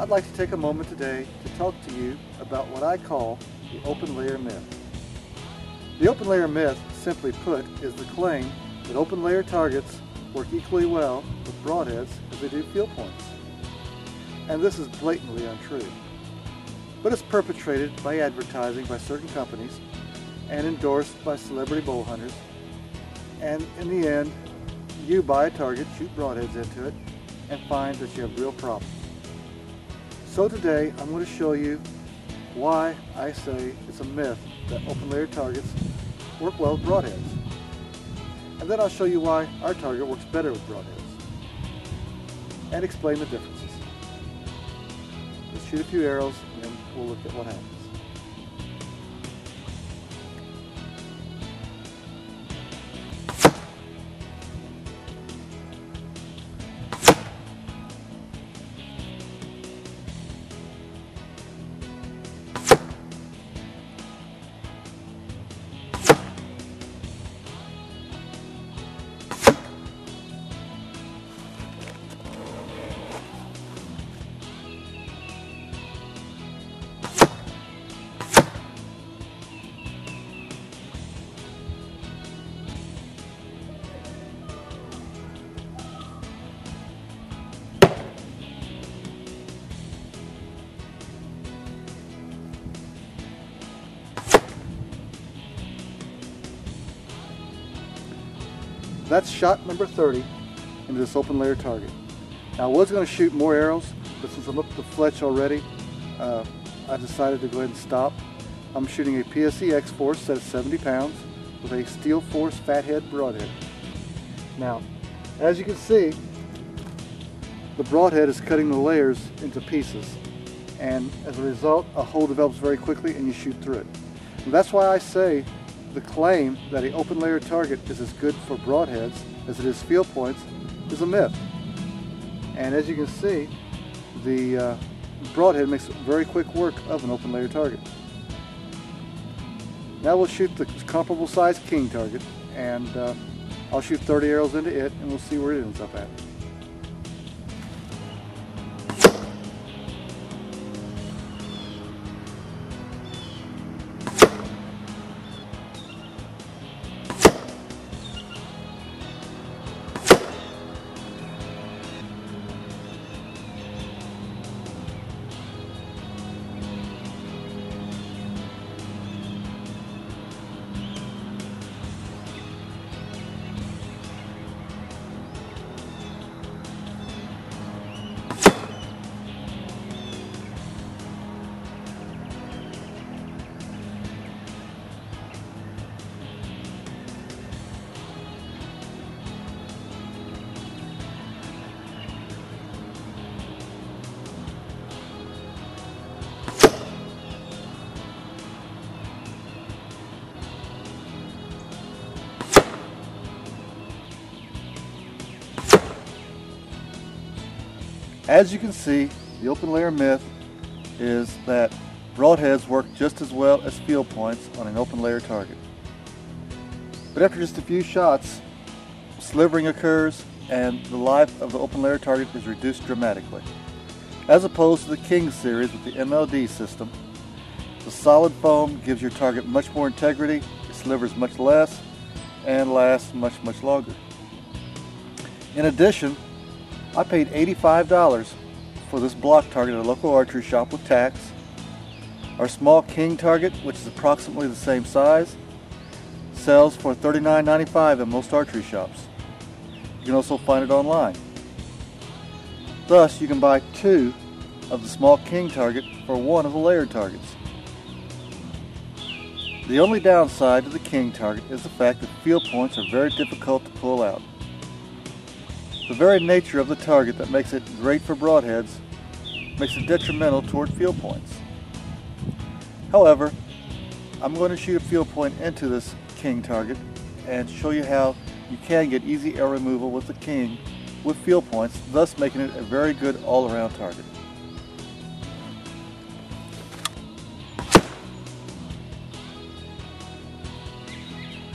I'd like to take a moment today to talk to you about what I call the open layer myth. The open layer myth, simply put, is the claim that open layer targets work equally well with broadheads as they do field points. And this is blatantly untrue. But it's perpetrated by advertising by certain companies and endorsed by celebrity bow hunters. And in the end, you buy a target, shoot broadheads into it, and find that you have real problems. So today I'm going to show you why I say it's a myth that open layer targets work well with broadheads. And then I'll show you why our target works better with broadheads and explain the differences. Let's shoot a few arrows and then we'll look at what happens. That's shot number 30 into this open layer target. Now I was going to shoot more arrows, but since I'm up to fletch already, I decided to go ahead and stop. I'm shooting a PSE X-Force set at 70 pounds with a Steel Force fathead broadhead. Now, as you can see, the broadhead is cutting the layers into pieces, and as a result, a hole develops very quickly and you shoot through it. And that's why I say the claim that an open layer target is as good for broadheads as it is field points is a myth. And as you can see, the broadhead makes very quick work of an open layer target. Now we'll shoot the comparable size king target, and I'll shoot 30 arrows into it and we'll see where it ends up at. As you can see, the open layer myth is that broadheads work just as well as field points on an open layer target. But after just a few shots, slivering occurs and the life of the open layer target is reduced dramatically. As opposed to the King series with the MLD system, the solid foam gives your target much more integrity, it slivers much less, and lasts much longer. In addition, I paid $85 for this block target at a local archery shop with tax. Our small king target, which is approximately the same size, sells for $39.95 at most archery shops. You can also find it online. Thus, you can buy 2 of the small king target for 1 of the layered targets. The only downside to the king target is the fact that field points are very difficult to pull out. The very nature of the target that makes it great for broadheads makes it detrimental toward field points. However, I'm going to shoot a field point into this king target and show you how you can get easy arrow removal with the king with field points, thus making it a very good all-around target.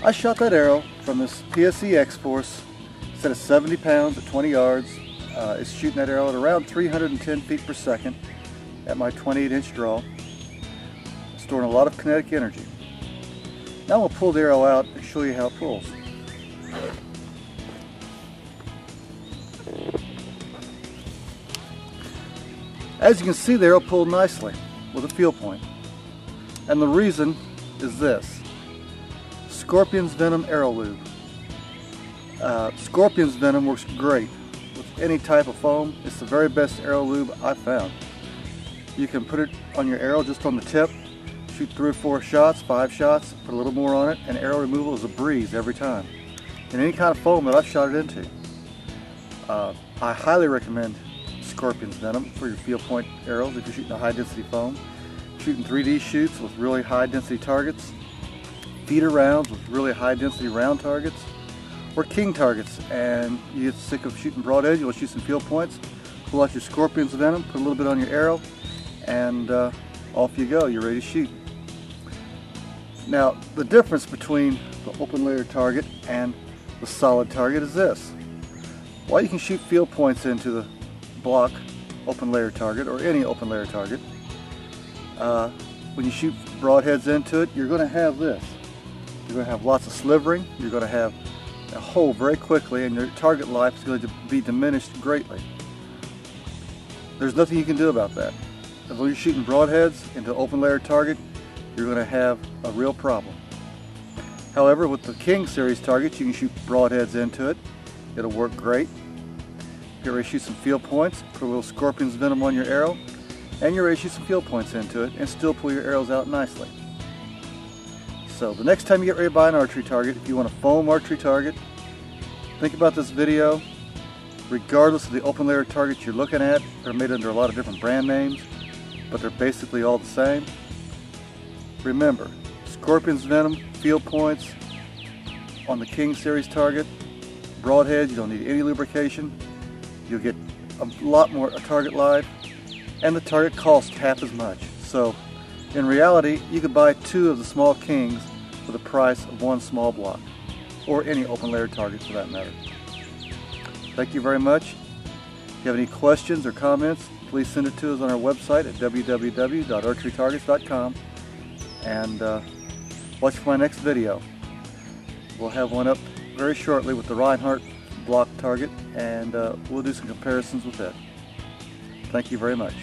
I shot that arrow from this PSE X-Force set at 70 pounds at 20 yards. It's shooting that arrow at around 310 feet per second at my 28-inch draw, storing a lot of kinetic energy. Now we'll pull the arrow out and show you how it pulls. As you can see, the arrow pulled nicely with a field point. And the reason is this: Scorpion's Venom Arrow Lube. Scorpion's Venom works great with any type of foam. It's the very best arrow lube I've found. You can put it on your arrow just on the tip, shoot 3 or 4 shots, 5 shots, put a little more on it, and arrow removal is a breeze every time. And any kind of foam that I've shot it into. I highly recommend Scorpion's Venom for your field point arrows if you're shooting a high density foam. Shooting 3D shoots with really high density targets, feeder rounds with really high density round targets, or king targets, and you get sick of shooting broadhead, you want to shoot some field points, pull out your Scorpion's Venom, put a little bit on your arrow, and off you go, you're ready to shoot. Now, the difference between the open layer target and the solid target is this. While you can shoot field points into the block open layer target, or any open layer target, when you shoot broadheads into it, you're going to have this. You're going to have lots of slivering, you're going to have a hole very quickly, and your target life is going to be diminished greatly. There's nothing you can do about that. As long as you're shooting broadheads into open layer target, you're going to have a real problem. However, with the King series targets, you can shoot broadheads into it. It'll work great. Get ready to shoot some field points, put a little Scorpion's Venom on your arrow, and you're ready to shoot some field points into it and still pull your arrows out nicely. So the next time you get ready to buy an archery target, if you want a foam archery target, think about this video. Regardless of the open layer targets you're looking at, they're made under a lot of different brand names, but they're basically all the same. Remember, Scorpion's Venom, field points on the King series target, broadhead, you don't need any lubrication. You'll get a lot more target life, and the target costs half as much. So in reality, you could buy 2 of the small Kings for the price of 1 small block, or any open layer target for that matter. Thank you very much. If you have any questions or comments, please send it to us on our website at www.archerytargets.com, and watch for my next video. We'll have one up very shortly with the Reinhardt block target, and we'll do some comparisons with it. Thank you very much.